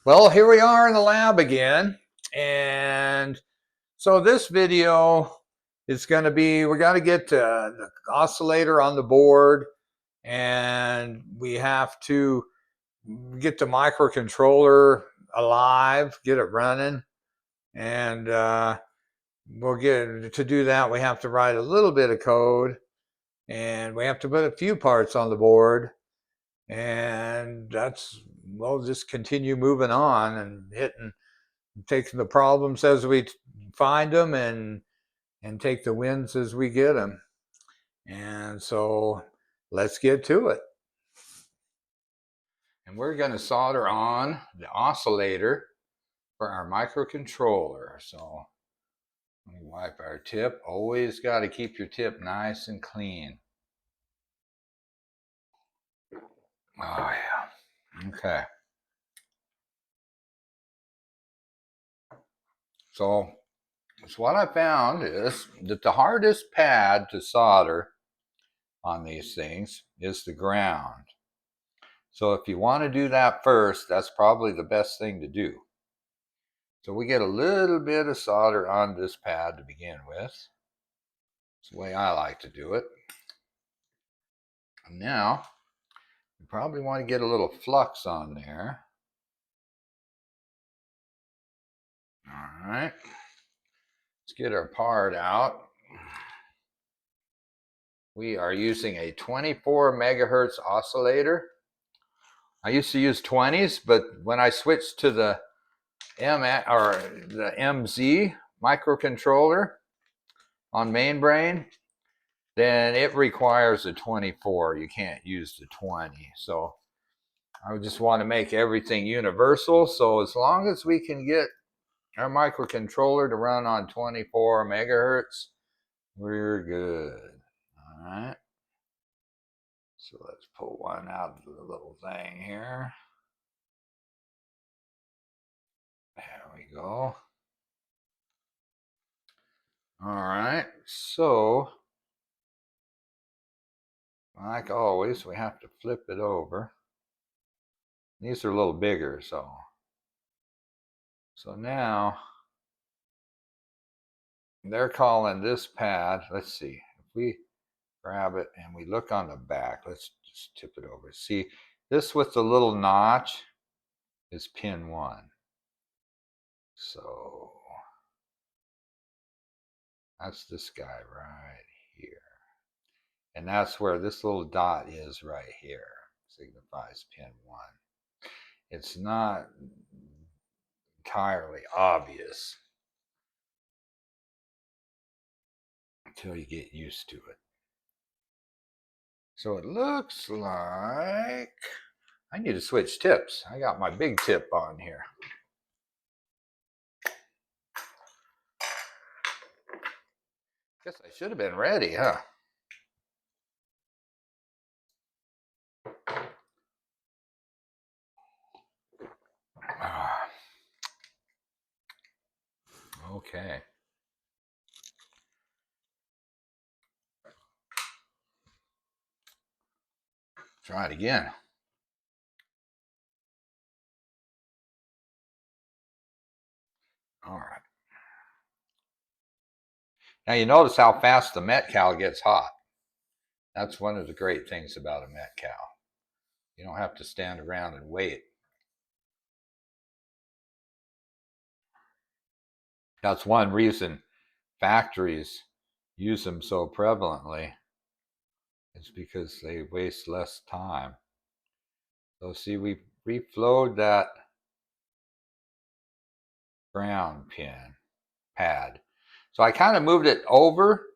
Well, here we are in the lab again. And so this video is going to be, we're going to get the oscillator on the board, and we have to get the microcontroller alive, get it running. And we'll get to do that. We have to write a little bit of code, and we have to put a few parts on the board. And we'll just continue moving on and taking the problems as we find them, and take the wins as we get them. And so let's get to it. And we're going to solder on the oscillator for our microcontroller. So let me wipe our tip. Always got to keep your tip nice and clean. Oh yeah. Okay. So what I found is that the hardest pad to solder on these things is the ground. So if you want to do that first, that's probably the best thing to do. So we get a little bit of solder on this pad to begin with. It's the way I like to do it. And now, you probably want to get a little flux on there. All right. Let's get our part out. We are using a 24 megahertz oscillator. I used to use 20s, but when I switched to the MZ microcontroller on mainbrain, then it requires a 24. You can't use the 20. So I just want to make everything universal. So as long as we can get our microcontroller to run on 24 megahertz, we're good. All right. So let's pull one out of the little thing here. There we go. All right. So like always, we have to flip it over. These are a little bigger, so now they're calling this pad. Let's see. If we grab it and we look on the back, let's just tip it over. See, this with the little notch is pin 1. So that's this guy right here. And that's where this little dot is right here. Signifies pin 1. It's not entirely obvious until you get used to it. So it looks like I need to switch tips. I got my big tip on here. Guess I should have been ready, huh? Okay. Try it again. All right. Now you notice how fast the Metcal gets hot. That's one of the great things about a Metcal. You don't have to stand around and wait. That's one reason factories use them so prevalently. It's because they waste less time. So see, we reflowed that ground pad. So I kind of moved it over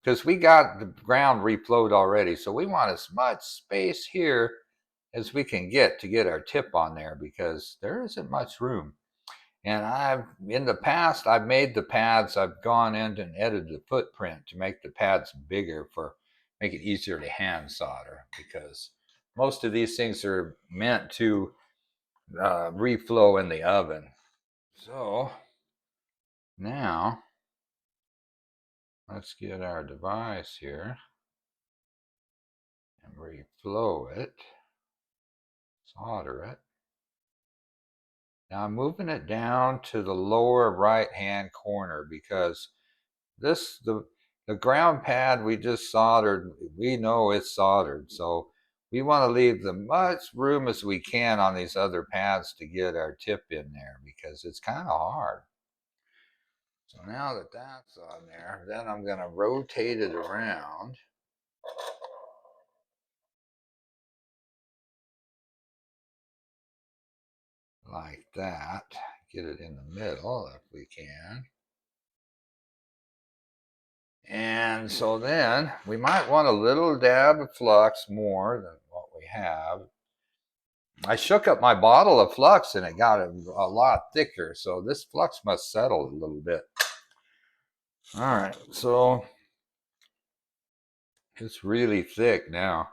because we got the ground reflowed already. So we want as much space here as we can get to get our tip on there, because there isn't much room. And in the past, I've made the pads, I've gone in and edited the footprint to make the pads bigger, make it easier to hand solder, because most of these things are meant to reflow in the oven. So now let's get our device here and reflow it, solder it. Now I'm moving it down to the lower right hand corner because the ground pad we just soldered, we know it's soldered, so we want to leave the much room as we can on these other pads to get our tip in there because it's kind of hard. So now that that's on there, then I'm going to rotate it around. Like that. Get it in the middle if we can. And so then we might want a little dab of flux more than what we have. I shook up my bottle of flux and it got a lot thicker. So this flux must settle a little bit. All right, so it's really thick now.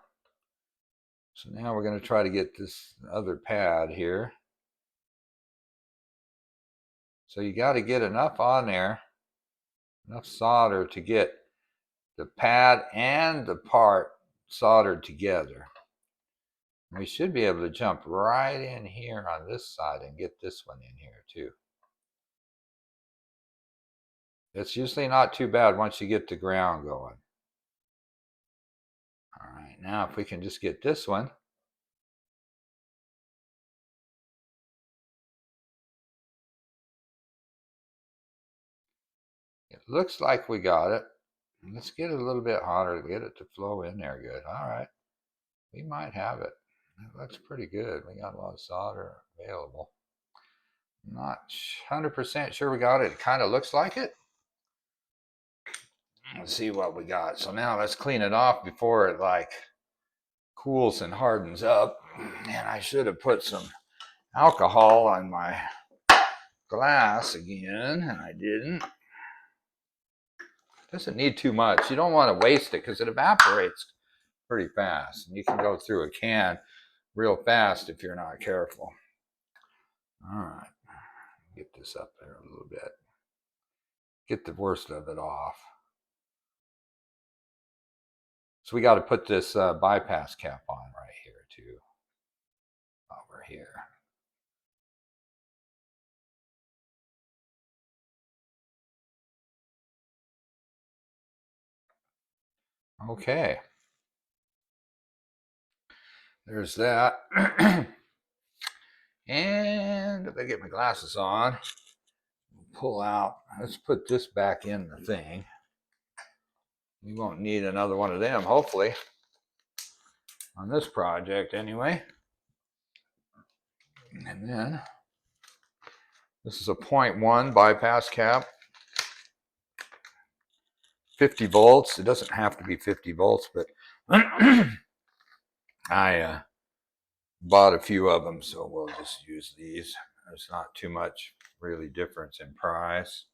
So now we're going to try to get this other pad here. So you got to get enough on there, enough solder to get the pad and the part soldered together. We should be able to jump right in here on this side and get this one in here too. It's usually not too bad once you get the ground going. All right, now if we can just get this one. It looks like we got it. Let's get it a little bit hotter to get it to flow in there good. All right, we might have it. It looks pretty good. We got a lot of solder available. Not 100% sure we got it. It kind of looks like it. Let's see what we got. So now let's clean it off before it like cools and hardens up. And I should have put some alcohol on my glass again, and I didn't. Doesn't need too much. You don't want to waste it because it evaporates pretty fast. And you can go through a can real fast if you're not careful. All right, get this up there a little bit. Get the worst of it off. So we got to put this bypass cap on right here too. Over here. Okay. There's that. And if I get my glasses on, pull out, let's put this back in the thing. We won't need another one of them, hopefully, on this project anyway. And then this is a 0.1 bypass cap, 50 volts. It doesn't have to be 50 volts, but I bought a few of them, so we'll just use these. There's not too much really difference in price.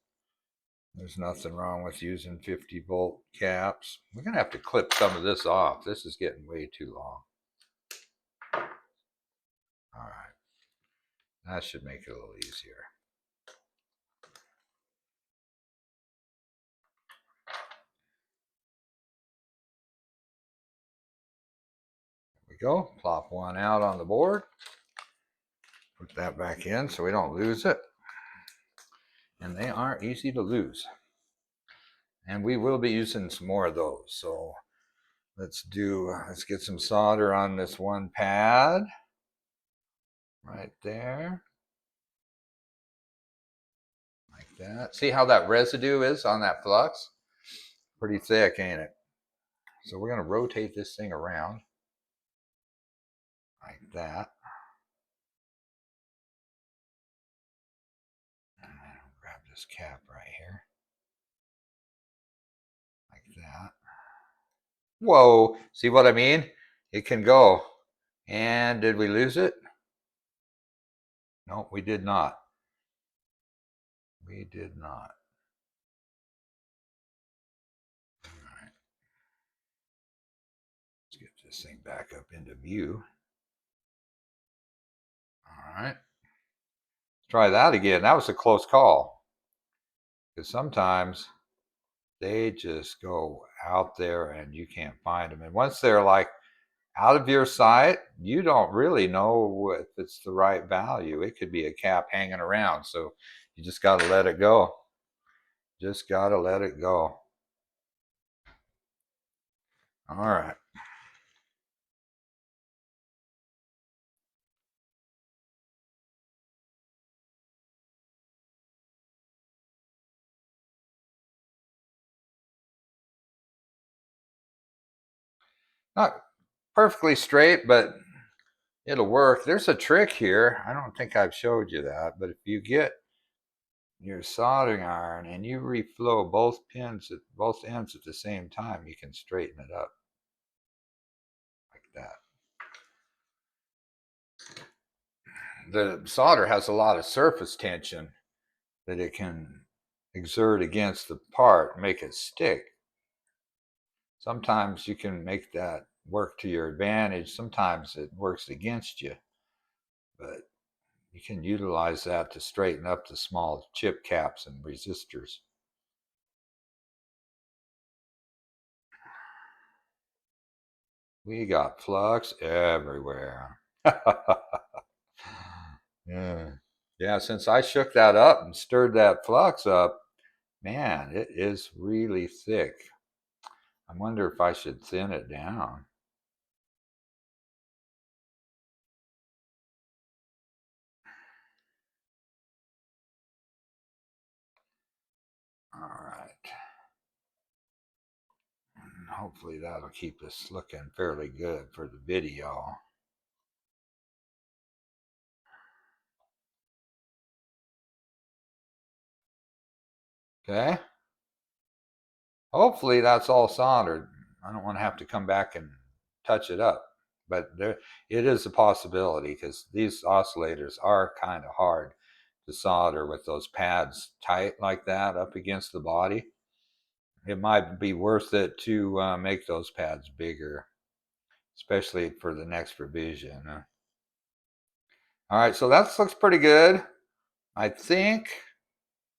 There's nothing wrong with using 50 volt caps. We're going to have to clip some of this off. This is getting way too long. All right. That should make it a little easier. There we go. Plop one out on the board. Put that back in so we don't lose it. And they aren't easy to lose. And we will be using some more of those. So let's get some solder on this one pad. Right there. Like that. See how that residue is on that flux? Pretty thick, ain't it? So we're going to rotate this thing around. Like that. And then grab this cap right here. Like that. Whoa, see what I mean? It can go. And did we lose it? No, we did not. We did not. All right. Let's get this thing back up into view. All right. Let's try that again. That was a close call. Because sometimes they just go out there and you can't find them. And once they're like out of your sight, you don't really know if it's the right value. It could be a cap hanging around. So you just got to let it go. Just got to let it go. All right. Not perfectly straight, but it'll work. There's a trick here. I don't think I've showed you that, but if you get your soldering iron and you reflow both pins at both ends at the same time, you can straighten it up like that. The solder has a lot of surface tension that it can exert against the part, make it stick. Sometimes you can make that work to your advantage. Sometimes it works against you, but you can utilize that to straighten up the small chip caps and resistors. We got flux everywhere. Yeah. Yeah, since I shook that up and stirred that flux up, man, it is really thick. I wonder if I should thin it down. All right. And hopefully that'll keep us looking fairly good for the video. Okay. Hopefully that's all soldered. I don't want to have to come back and touch it up. But there, it is a possibility because these oscillators are kind of hard to solder with those pads tight like that up against the body. It might be worth it to make those pads bigger, especially for the next revision. All right, so that looks pretty good. I think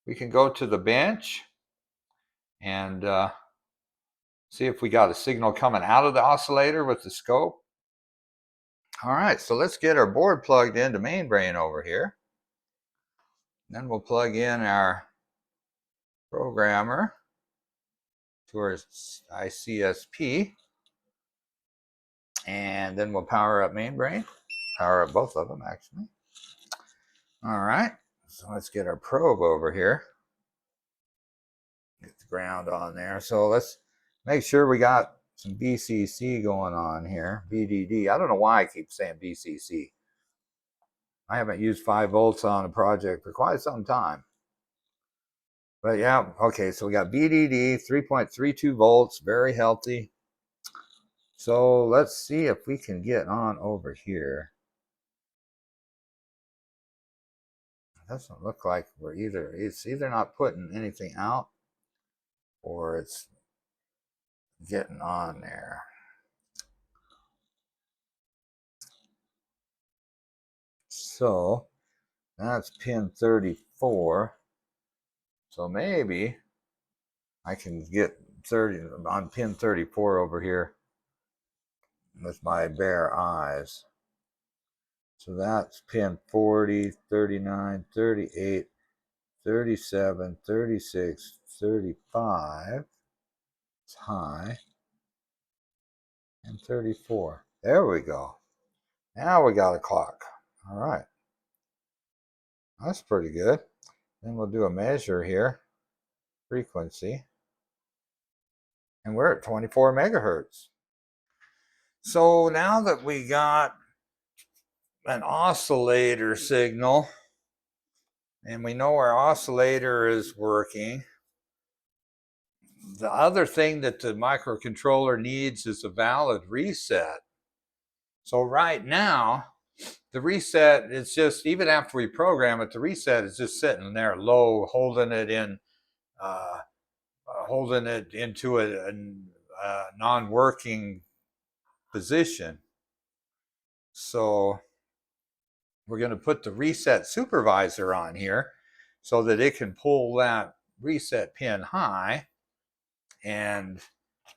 we can go to the bench and see if we got a signal coming out of the oscillator with the scope. All right, so let's get our board plugged into mainbrain over here. Then we'll plug in our programmer to our ICSP. And then we'll power up mainbrain. Power up both of them, actually. All right, so let's get our probe over here. Get the ground on there. So let's make sure we got some BCC going on here. VDD. I don't know why I keep saying BCC. I haven't used 5 volts on a project for quite some time. But yeah, okay, so we got VDD, 3.32 volts, very healthy. So let's see if we can get on over here. It doesn't look like it's either not putting anything out or it's getting on there. So that's pin 34. So maybe I can get 30 on pin 34 over here with my bare eyes. So that's pin 40, 39, 38, 37, 36, 35. It's high. And 34. There we go. Now we got a clock. All right. That's pretty good. Then we'll do a measure here. Frequency. And we're at 24 megahertz. So now that we got an oscillator signal and we know our oscillator is working, the other thing that the microcontroller needs is a valid reset. So right now, the reset is just, even after we program it, the reset is just sitting there low, holding it into a non-working position. So we're going to put the reset supervisor on here so that it can pull that reset pin high and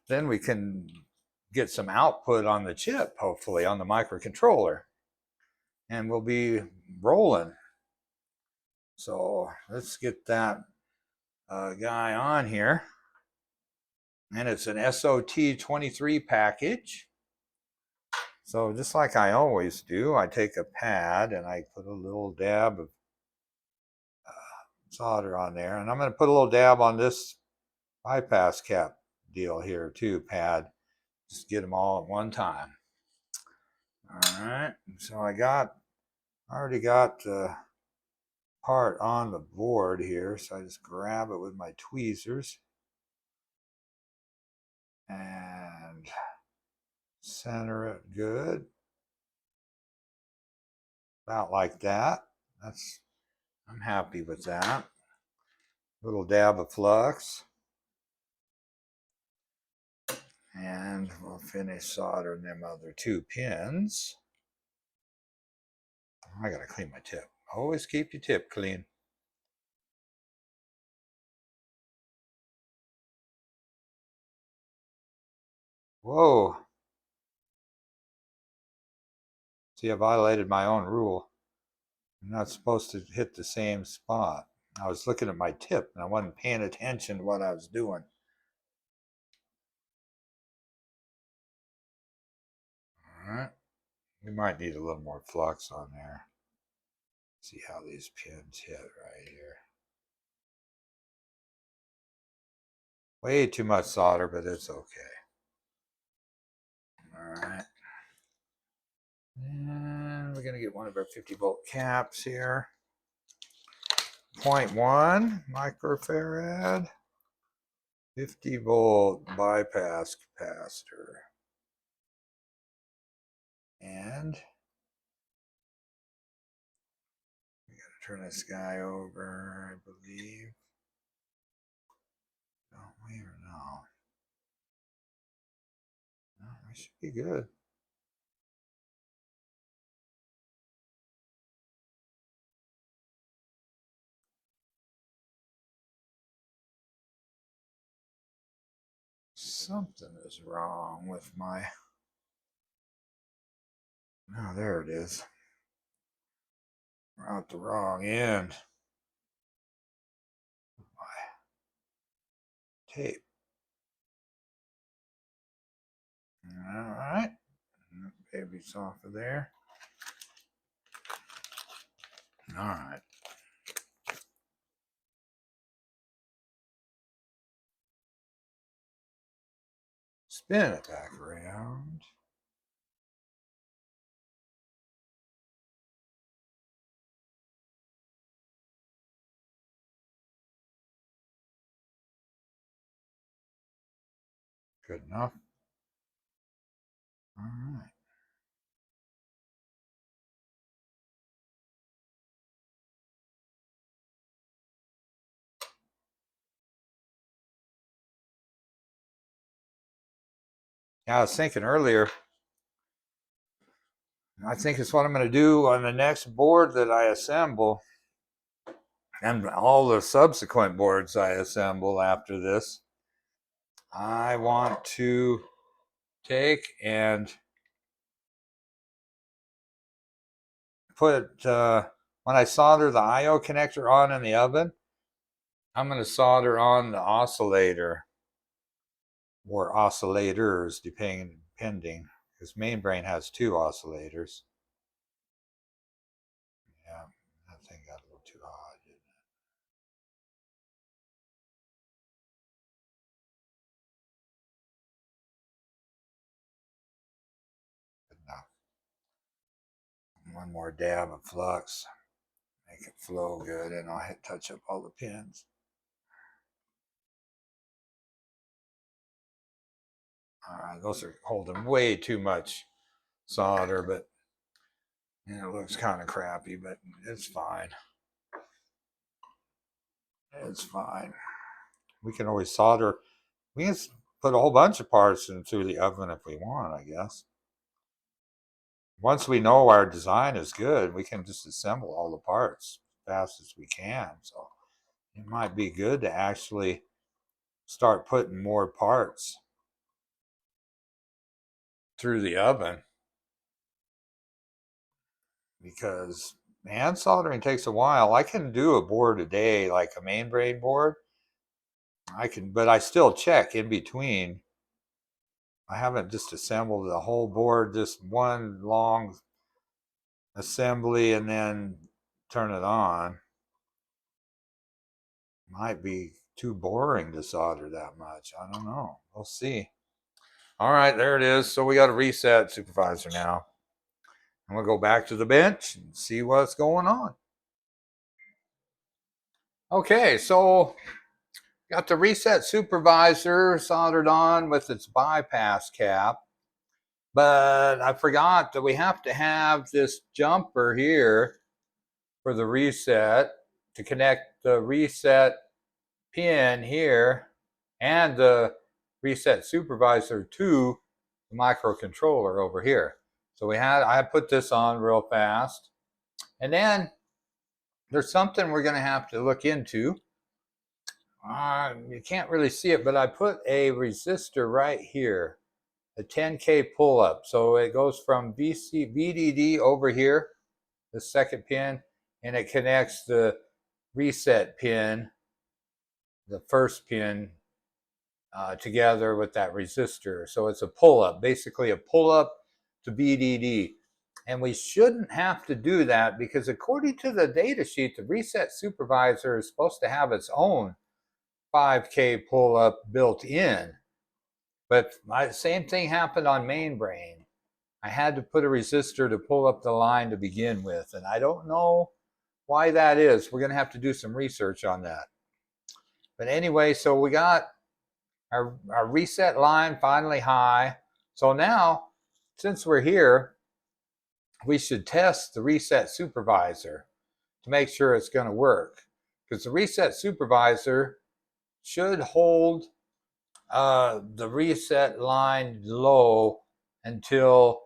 then we can get some output on the chip, hopefully on the microcontroller, and we'll be rolling. So let's get that guy on here. And it's an SOT23 package. So just like I always do, I take a pad and I put a little dab of solder on there. And I'm going to put a little dab on this bypass cap deal here too, pad. Just get them all at one time. All right, so I already got the part on the board here, so I just grab it with my tweezers and center it good. About like that. I'm happy with that. Little dab of flux. And we'll finish soldering them other 2 pins. I gotta clean my tip. Always keep your tip clean. Whoa. See, I violated my own rule. I'm not supposed to hit the same spot. I was looking at my tip and I wasn't paying attention to what I was doing. All right. We might need a little more flux on there. See how these pins hit right here. Way too much solder, but it's okay. All right. And we're going to get one of our 50-volt caps here. 0.1 microfarad, 50-volt bypass capacitor. And we got to turn this guy over, I believe. Don't we or no? No, we should be good. Something is wrong with my... Oh, there it is. We're out the wrong end. My tape. All right. Baby's off of there. All right. Spin it back around. Good enough. All right. Yeah, I was thinking earlier, I think it's what I'm going to do on the next board that I assemble, and all the subsequent boards I assemble after this. I want to take and put, when I solder the I/O connector on in the oven, I'm going to solder on the oscillator, or oscillators, depending, because Mainbrain has 2 oscillators. Yeah, that thing got a little too hot, didn't it? Good enough. One more dab of flux, make it flow good, and I'll touch up all the pins. All right, those are holding way too much solder, but it looks kind of crappy, but it's fine. It's fine. We can always solder. We can put a whole bunch of parts in through the oven if we want, I guess. Once we know our design is good, we can just assemble all the parts as fast as we can. So it might be good to actually start putting more parts through the oven, because hand soldering takes a while. I can do a board a day, like a mainbrain board. I can, but I still check in between. I haven't just assembled the whole board, just one long assembly and then turn it on. Might be too boring to solder that much. I don't know. We'll see. All right, there it is. So we got a reset supervisor now. I'm going to go back to the bench and see what's going on. Okay, so got the reset supervisor soldered on with its bypass cap. But I forgot that we have to have this jumper here for the reset to connect the reset pin here and the reset supervisor to the microcontroller over here. So I put this on real fast. And then there's something we're going to have to look into. You can't really see it, but I put a resistor right here, a 10K pull-up. So it goes from VDD over here, the second pin, and it connects the reset pin, the first pin, together with that resistor. So it's a pull-up, basically a pull-up to VDD. And we shouldn't have to do that because according to the data sheet, the reset supervisor is supposed to have its own 5K pull-up built in. But the same thing happened on mainbrain. I had to put a resistor to pull up the line to begin with, and I don't know why that is. We're going to have to do some research on that. But anyway, so we got our reset line finally high. So now, since we're here, we should test the reset supervisor to make sure it's going to work. Because the reset supervisor should hold the reset line low until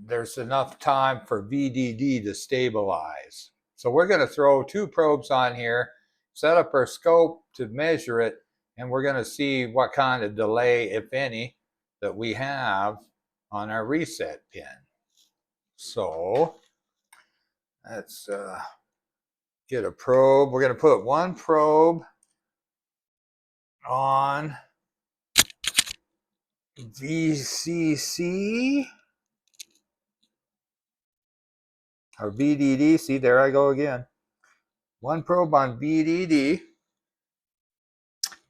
there's enough time for VDD to stabilize. So we're going to throw 2 probes on here, set up our scope to measure it, and we're going to see what kind of delay, if any, that we have on our reset pin. So let's get a probe. We're going to put 1 probe on VCC or VDD. See, there I go again. 1 probe on VDD.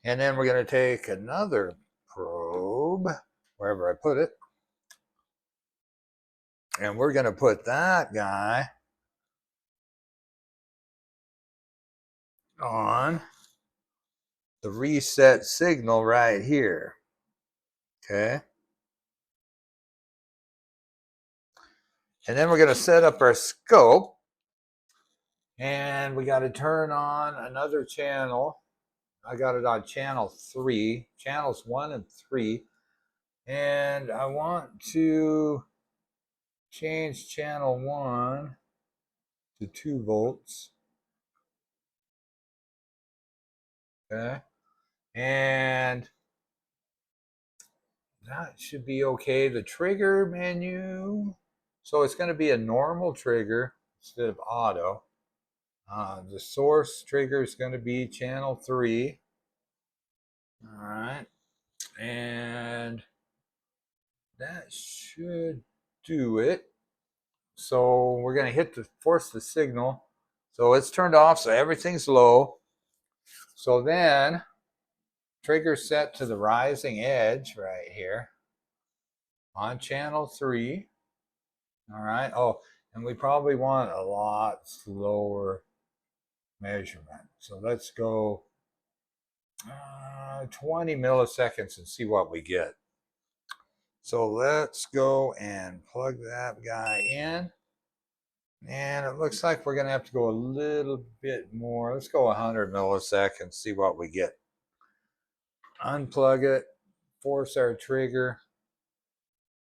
And then we're going to take another probe, wherever I put it. And we're going to put that guy on the reset signal right here. Okay. And then we're going to set up our scope. And we got to turn on another channel. I got it on channel 3, channels 1 and 3. And I want to change channel 1 to 2 volts. Okay. And that should be okay. The trigger menu. So it's going to be a normal trigger instead of auto. The source trigger is going to be channel 3. All right. And that should do it. So we're going to force the signal. So it's turned off, so everything's low. So then trigger set to the rising edge right here on channel 3. All right. Oh, and we probably want a lot slower measurement. So let's go 20 milliseconds and see what we get. So let's go and plug that guy in. And it looks like we're going to have to go a little bit more. Let's go 100 milliseconds, see what we get. Unplug it, force our trigger.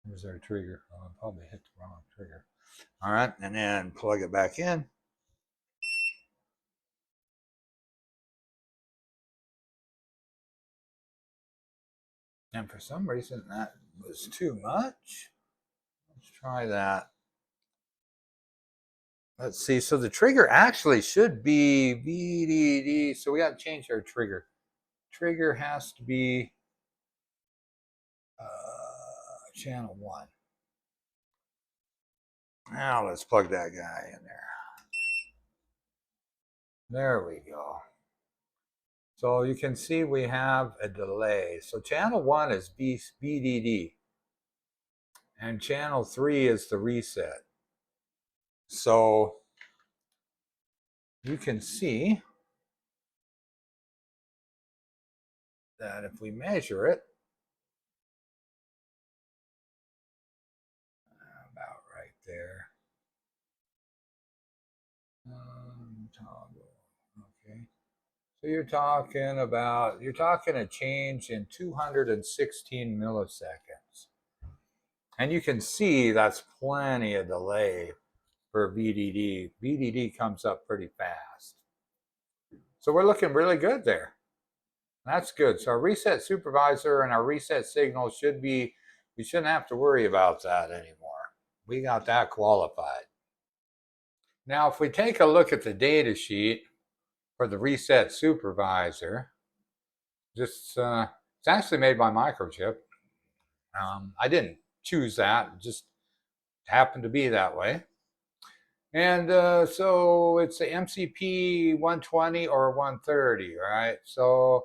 Where's our trigger? Oh, I probably hit the wrong trigger. All right, and then plug it back in. And for some reason that was too much. Let's try that. Let's see. So the trigger actually should be VDD. So we got to change our trigger. Trigger has to be channel 1. Now let's plug that guy in there. There we go. So you can see we have a delay. So channel 1 is VDD. And channel 3 is the reset. So you can see that if we measure it, about right there. Toggle. Okay. So you're talking a change in 216 milliseconds. And you can see that's plenty of delay for VDD. VDD comes up pretty fast. So we're looking really good there. That's good. So our reset supervisor and our reset signal we shouldn't have to worry about that anymore. We got that qualified. Now, if we take a look at the data sheet for the reset supervisor, it's actually made by Microchip. I didn't choose that, it just happened to be that way. And so it's a MCP 120 or 130, right? So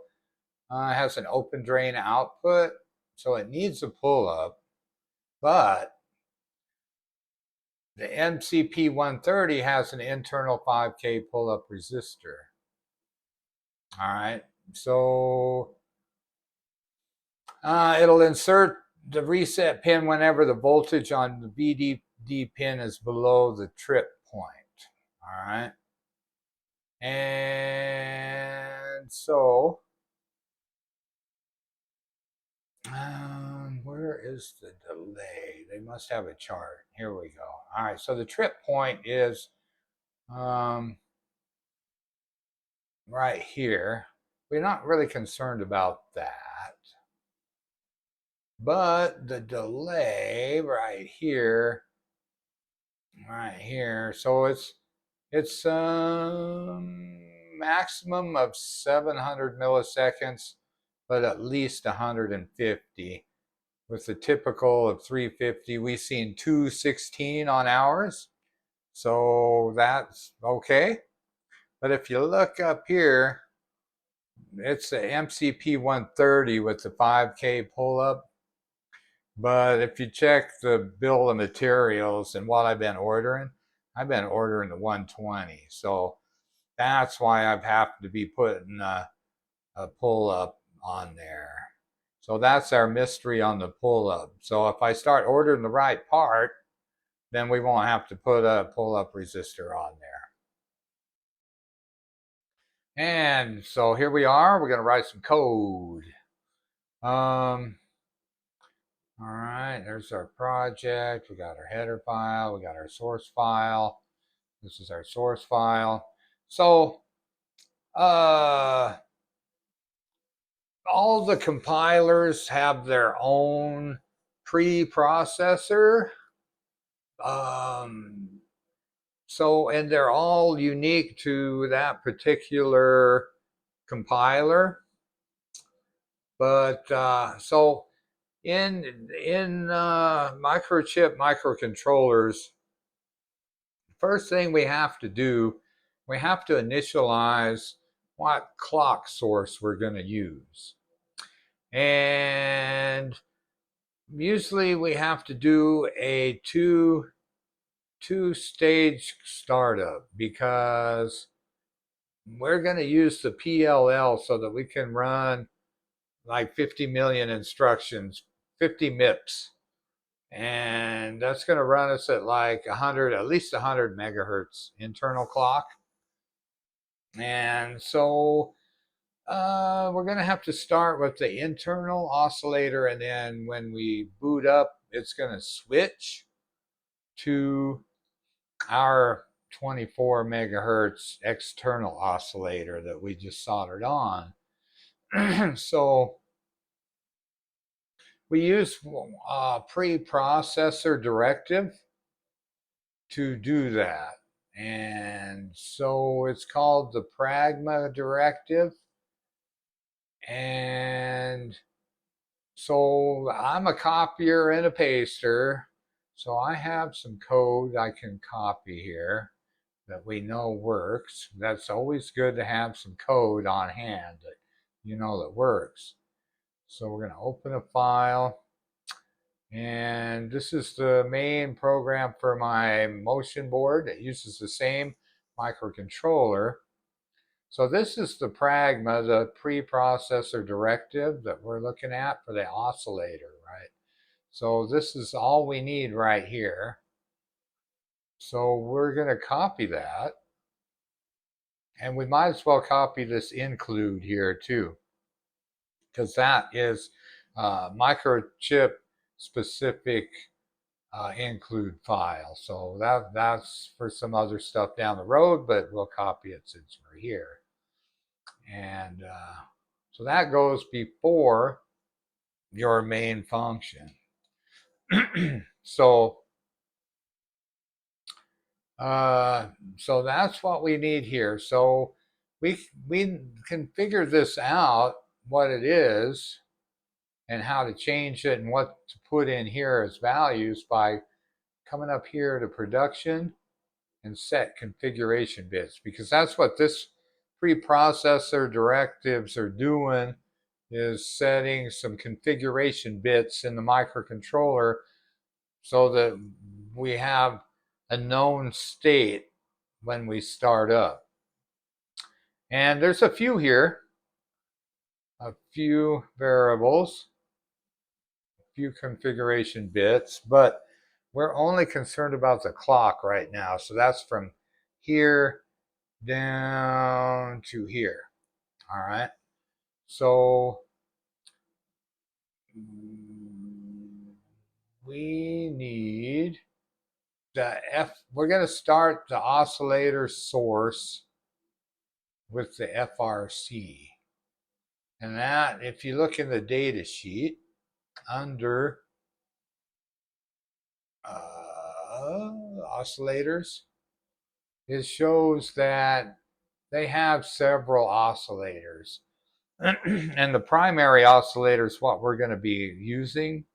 it has an open drain output, so it needs a pull-up, but the MCP 130 has an internal 5K pull-up resistor. All right, so it'll insert the reset pin whenever the voltage on the VDD pin is below the trip point. All right, and so where is the delay? They must have a chart. Here we go. All right, so the trip point is right here. We're not really concerned about that. But the delay right here, so it's maximum of 700 milliseconds, but at least 150. With the typical of 350, we've seen 216 on ours. So that's okay. But if you look up here, it's the MCP 130 with the 5K pull-up. But if you check the bill of materials and what I've been ordering the 120. So that's why I've happened to be putting a pull-up on there. So that's our mystery on the pull-up. So if I start ordering the right part, then we won't have to put a pull-up resistor on there. And so here we are. We're going to write some code. All right, there's our project. We got our header file. We got our source file. This is our source file. So all the compilers have their own preprocessor. And they're all unique to that particular compiler. But so in microchip microcontrollers, first thing we have to do, we have to initialize what clock source we're going to use. And usually we have to do a two-stage startup because we're going to use the PLL so that we can run like 50 million instructions, 50 MIPS. And that's going to run us at like 100, at least 100 megahertz internal clock. And so we're going to have to start with the internal oscillator, and then when we boot up, it's going to switch to our 24 megahertz external oscillator that we just soldered on. So We use preprocessor directive to do that. And so it's called the pragma directive. And so I'm a copier and a paster. So I have some code I can copy here that we know works. That's always good to have some code on hand that you know that works. So we're going to open a file. And this is the main program for my motion board. It uses the same microcontroller. So this is the pragma, the preprocessor directive that we're looking at for the oscillator, right? So this is all we need right here. So we're going to copy that. And we might as well copy this include here too, because that is microchip specific include file. So that's for some other stuff down the road, but we'll copy it since we're here. And so that goes before your main function. So so that's what we need here. So we can figure this out, what it is and how to change it and what to put in here as values by coming up here to production and set configuration bits, because that's what this preprocessor directives are doing, is setting some configuration bits in the microcontroller so that we have a known state when we start up. And there's a few here, a few variables, a few configuration bits, but we're only concerned about the clock right now. So that's from here down to here. All right. So we need the we're going to start the oscillator source with the FRC. And that, if you look in the data sheet under oscillators, it shows that they have several oscillators. And the primary oscillator is what we're going to be using.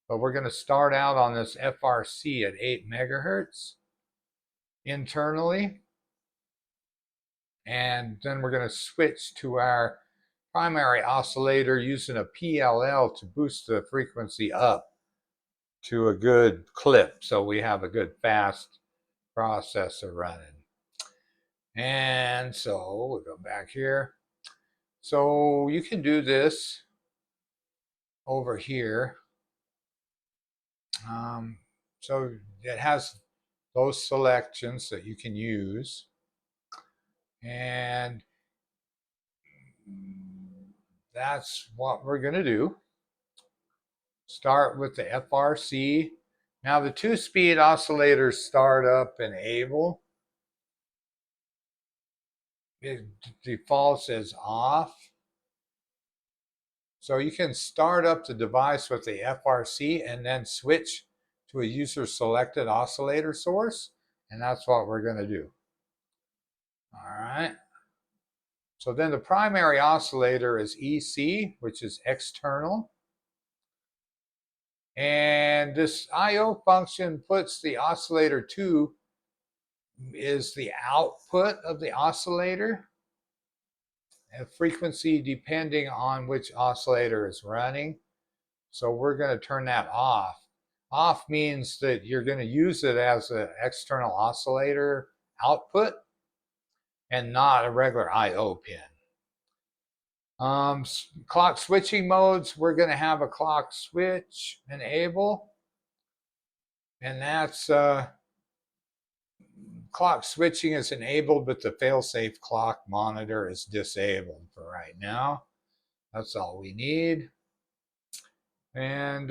But we're going to start out on this FRC at 8 megahertz internally. And then we're going to switch to our primary oscillator using a PLL to boost the frequency up to a good clip, so we have a good fast processor running. And so we'll go back here. So you can do this over here. So it has those selections that you can use. And that's what we're going to do. Start with the FRC. Now the two-speed oscillators start up enable. It defaults as off. So you can start up the device with the FRC and then switch to a user-selected oscillator source. And that's what we're going to do. All right. So then the primary oscillator is EC, which is external. And this I/O function puts the oscillator 2 is the output of the oscillator, and frequency depending on which oscillator is running. So we're going to turn that off. Off means that you're going to use it as an external oscillator output and not a regular I/O pin. Clock switching modes, we're going to have a clock switch enable. And that's clock switching is enabled, but the failsafe clock monitor is disabled for right now. That's all we need. And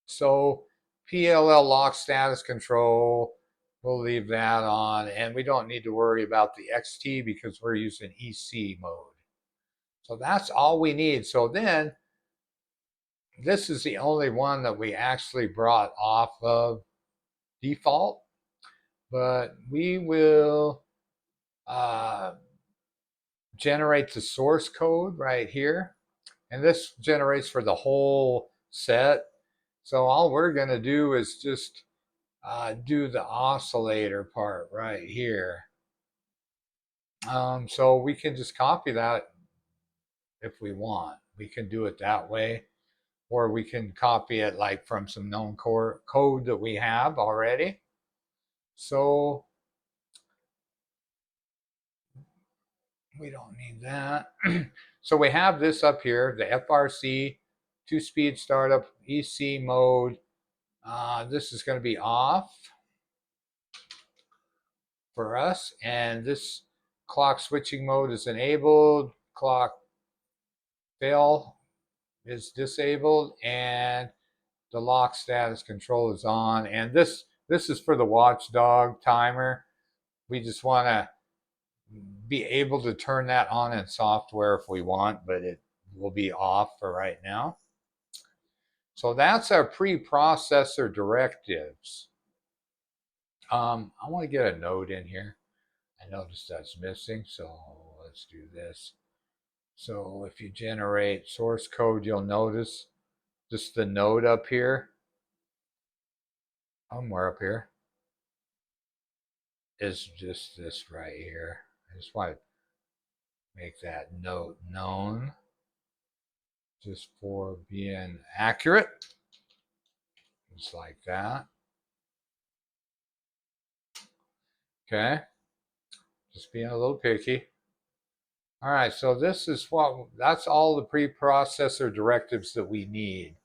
so PLL lock status control, we'll leave that on. And we don't need to worry about the XT because we're using EC mode. So that's all we need. So then This is the only one that we actually brought off of default, but we will generate the source code right here. And this generates for the whole set. So all we're going to do is just do the oscillator part right here. So we can just copy that if we want. We can do it that way. Or we can copy it like from some known core code that we have already. So we don't need that. So we have this up here, the FRC, 2-speed startup, EC mode. This is going to be off for us. And this clock switching mode is enabled. Clock fail is disabled. And the lock status control is on. And this is for the watchdog timer. We just want to be able to turn that on in software if we want, but it will be off for right now. So that's our preprocessor directives. I want to get a node in here. I noticed that's missing, so let's do this. So if you generate source code, you'll notice just the node up here, somewhere up here, is just this right here. I just want to make that note known just for being accurate. Just like that. Okay. Just being a little picky. All right, so that's all the preprocessor directives that we need.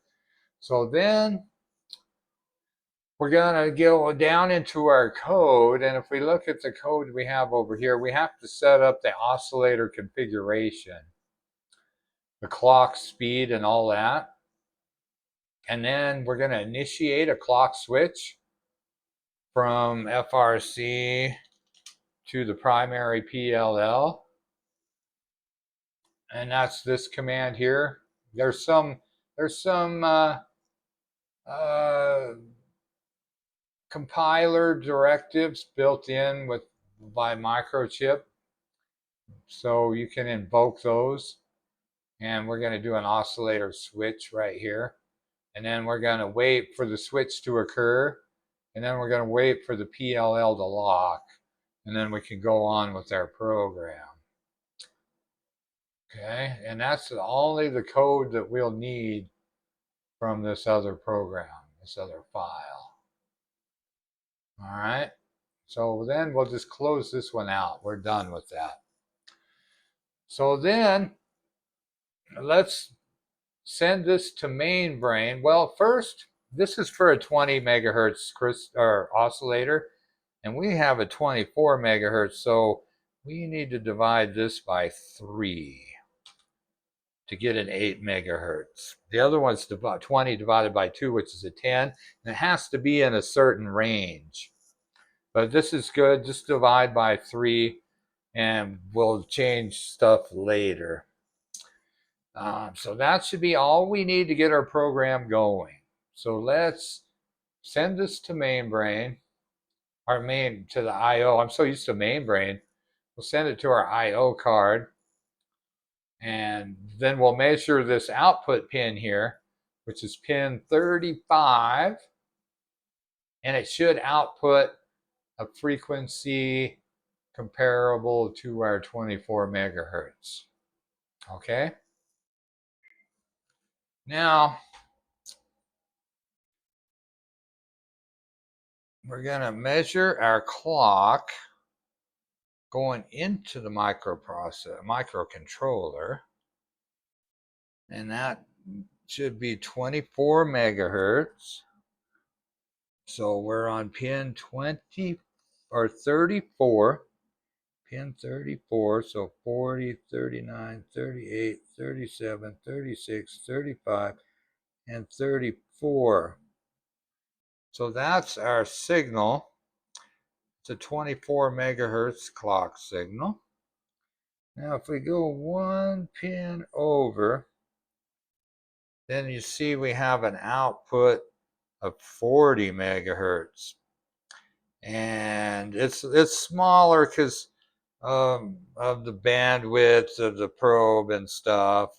So then we're going to go down into our code, and if we look at the code we have over here, we have to set up the oscillator configuration, the clock speed and all that. And then we're going to initiate a clock switch from FRC to the primary PLL. And that's this command here. There's some compiler directives built in by Microchip, so you can invoke those. And we're going to do an oscillator switch right here, and then we're going to wait for the switch to occur, and then we're going to wait for the PLL to lock, and then we can go on with our program. Okay, and that's only the code that we'll need from this other program, this other file. All right, so then we'll just close this one out. We're done with that. So then let's send this to main brain. Well, first, this is for a 20 megahertz oscillator, and we have a 24 megahertz, so we need to divide this by 3 to get an 8 megahertz. The other one's 20 divided by 2, which is a 10, and it has to be in a certain range. But this is good. Just divide by 3, and we'll change stuff later. So that should be all we need to get our program going. So let's send this to main brain, to the I/O. I'm so used to main brain. We'll send it to our I/O card. And then we'll measure this output pin here, which is pin 35. And it should output a frequency comparable to our 24 megahertz. Okay? Now, we're going to measure our clock going into the microcontroller. And that should be 24 megahertz. So we're on pin 20 or 34, pin 34. So 40, 39, 38, 37, 36, 35, and 34. So that's our signal. It's a 24 megahertz clock signal. Now, if we go one pin over, then you see we have an output of 40 megahertz. And it's smaller because of the bandwidth of the probe and stuff.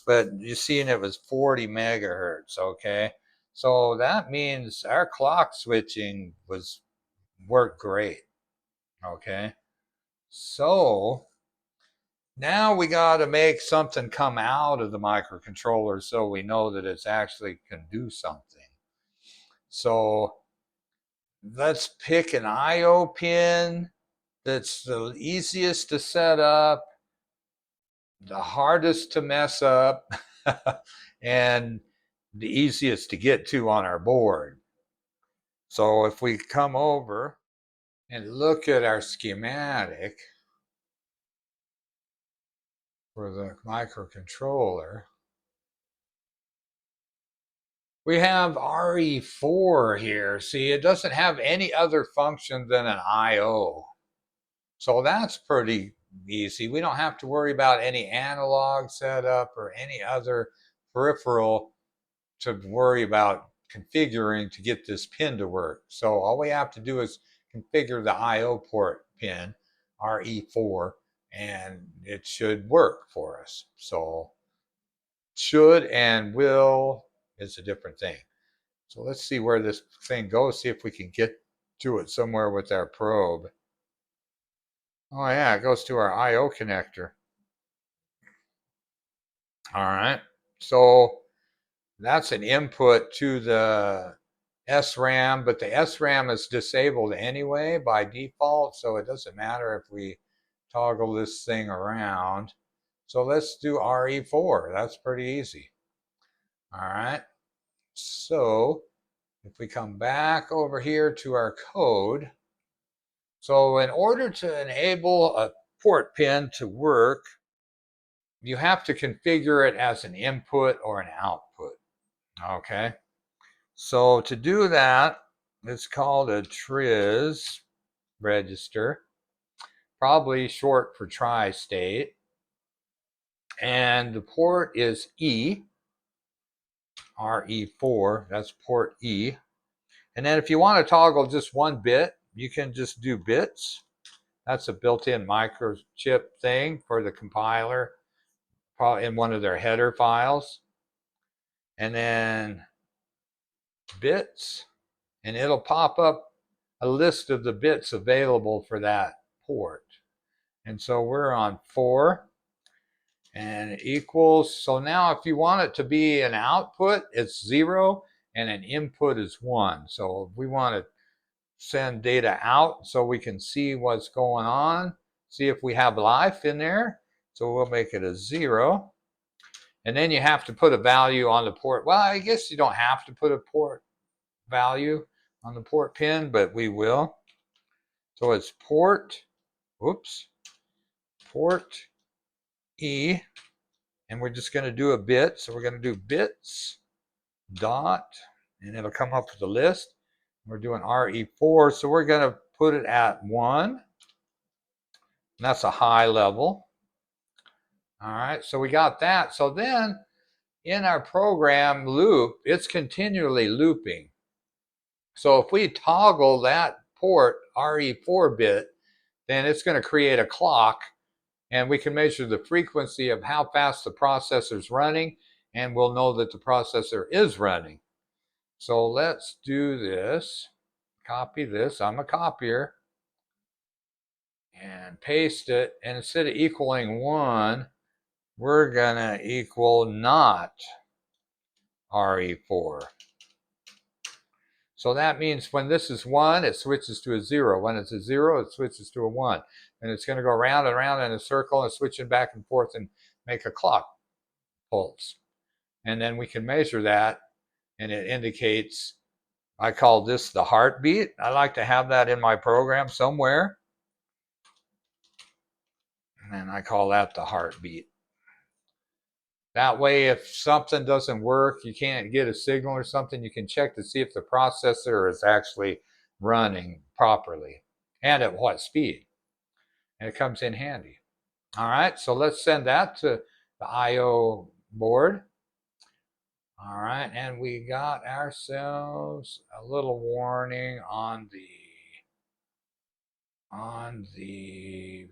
But you see, it was 40 megahertz. Okay, so that means our clock switching worked great. Okay, so now we got to make something come out of the microcontroller so we know that it's actually can do something. So let's pick an I/O pin that's the easiest to set up, the hardest to mess up, and the easiest to get to on our board. So if we come over and look at our schematic for the microcontroller, we have RE4 here. See, it doesn't have any other function than an I/O. So that's pretty easy. We don't have to worry about any analog setup or any other peripheral to worry about configuring to get this pin to work. So all we have to do is configure the I/O port pin, RE4, and it should work for us. So should and will is a different thing. So let's see where this thing goes, see if we can get to it somewhere with our probe. Oh yeah, it goes to our I/O connector. All right, so that's an input to the SRAM, but the SRAM is disabled anyway by default, so it doesn't matter if we toggle this thing around. So let's do RE4. That's pretty easy. All right, so if we come back over here to our code, so in order to enable a port pin to work, you have to configure it as an input or an output. Okay, so to do that, it's called a TRIZ register, probably short for tri-state, and the port is E, RE4, that's port E. And then if you want to toggle just one bit, you can just do bits. That's a built-in microchip thing for the compiler, probably in one of their header files. And then bits, and it'll pop up a list of the bits available for that port. And so we're on 4 and it equals. So now if you want it to be an output, it's 0 and an input is 1. So if we want to send data out so we can see what's going on, see if we have life in there. So we'll make it a 0. And then you have to put a value on the port. Well, I guess you don't have to put a port value on the port pin, but we will. So it's port E, and we're just going to do a bit. So we're going to do bits dot, and it'll come up with a list. We're doing RE4, so we're going to put it at 1. And that's a high level. All right, so we got that. So then in our program loop, it's continually looping. So if we toggle that port RE4 bit, then it's going to create a clock, and we can measure the frequency of how fast the processor's running, and we'll know that the processor is running. So let's do this. Copy this. I'm a copier. And paste it. And instead of equaling 1, we're going to equal not RE4. So that means when this is 1, it switches to a 0. When it's a 0, it switches to a 1. And it's going to go around and around in a circle and switching back and forth and make a clock pulse. And then we can measure that, and it indicates, I call this the heartbeat. I like to have that in my program somewhere. And I call that the heartbeat. That way, if something doesn't work, you can't get a signal or something, you can check to see if the processor is actually running properly and at what speed. And it comes in handy. All right, so let's send that to the I/O board. All right, and we got ourselves a little warning on the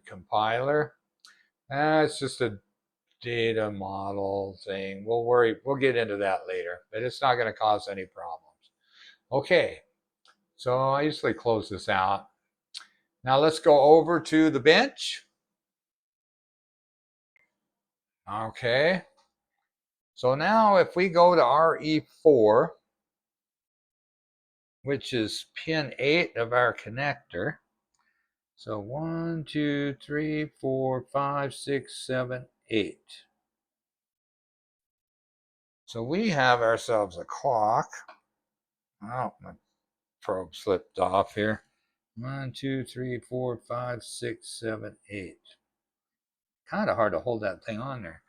compiler. It's just a data model thing. We'll get into that later, but it's not going to cause any problems. Okay, so I usually close this out. Now let's go over to the bench. Okay, so now if we go to RE4, which is pin 8 of our connector, so 1, 2, 3, 4, 5, 6, 7, 8. So we have ourselves a clock. Oh, my probe slipped off here. 1, 2, 3, 4, 5, 6, 7, 8. Kind of hard to hold that thing on there.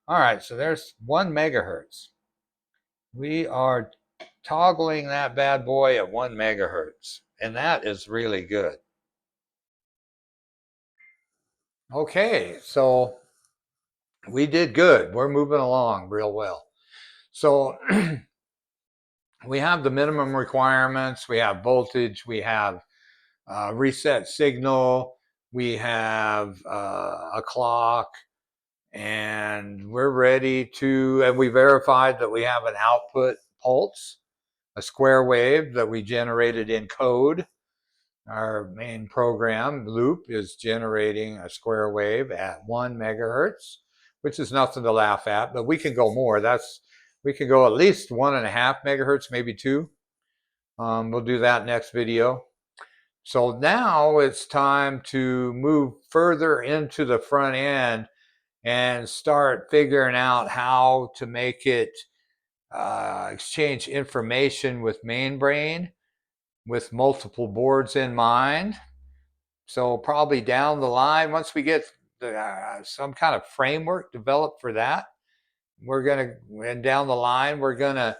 All right, so there's 1 megahertz. We are toggling that bad boy at 1 megahertz, and that is really good. Okay, so we did good. We're moving along real well. So we have the minimum requirements. We have voltage. We have reset signal. We have a clock. And we're ready to, and we verified that we have an output pulse, a square wave that we generated in code. Our main program loop is generating a square wave at 1 megahertz, which is nothing to laugh at, but we can go more. We can go at least 1.5 megahertz, maybe 2. We'll do that next video. So now it's time to move further into the front end and start figuring out how to make it exchange information with MainBrain with multiple boards in mind. So probably down the line, once we get some kind of framework developed for that, and down the line, we're gonna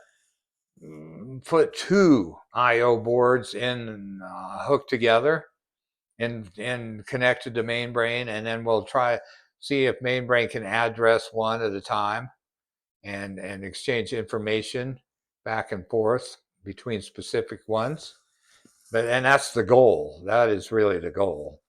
put 2 I/O boards in hooked together and connected to MainBrain, and then we'll see if MainBrain can address one at a time and exchange information back and forth between specific ones. And that's the goal. That is really the goal.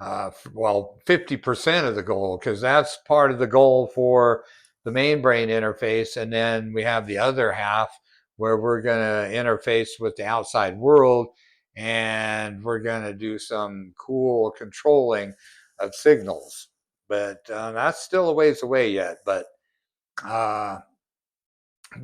Well, 50% of the goal, because that's part of the goal for the MainBrain interface. And then we have the other half where we're going to interface with the outside world, and we're going to do some cool controlling of signals. But that's still a ways away yet. But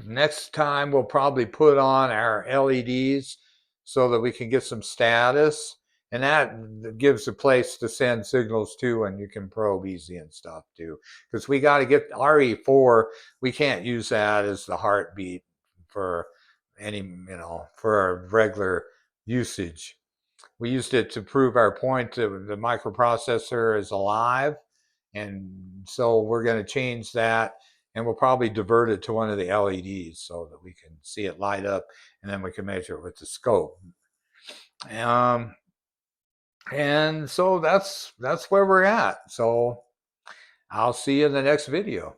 next time we'll probably put on our LEDs so that we can get some status, and that gives a place to send signals to, and you can probe easy and stuff too, because we got to get RE4. We can't use that as the heartbeat for for our regular usage. We used it to prove our point that the microprocessor is alive, and so we're going to change that, and we'll probably divert it to one of the LEDs so that we can see it light up, and then we can measure it with the scope. And so that's where we're at. So I'll see you in the next video.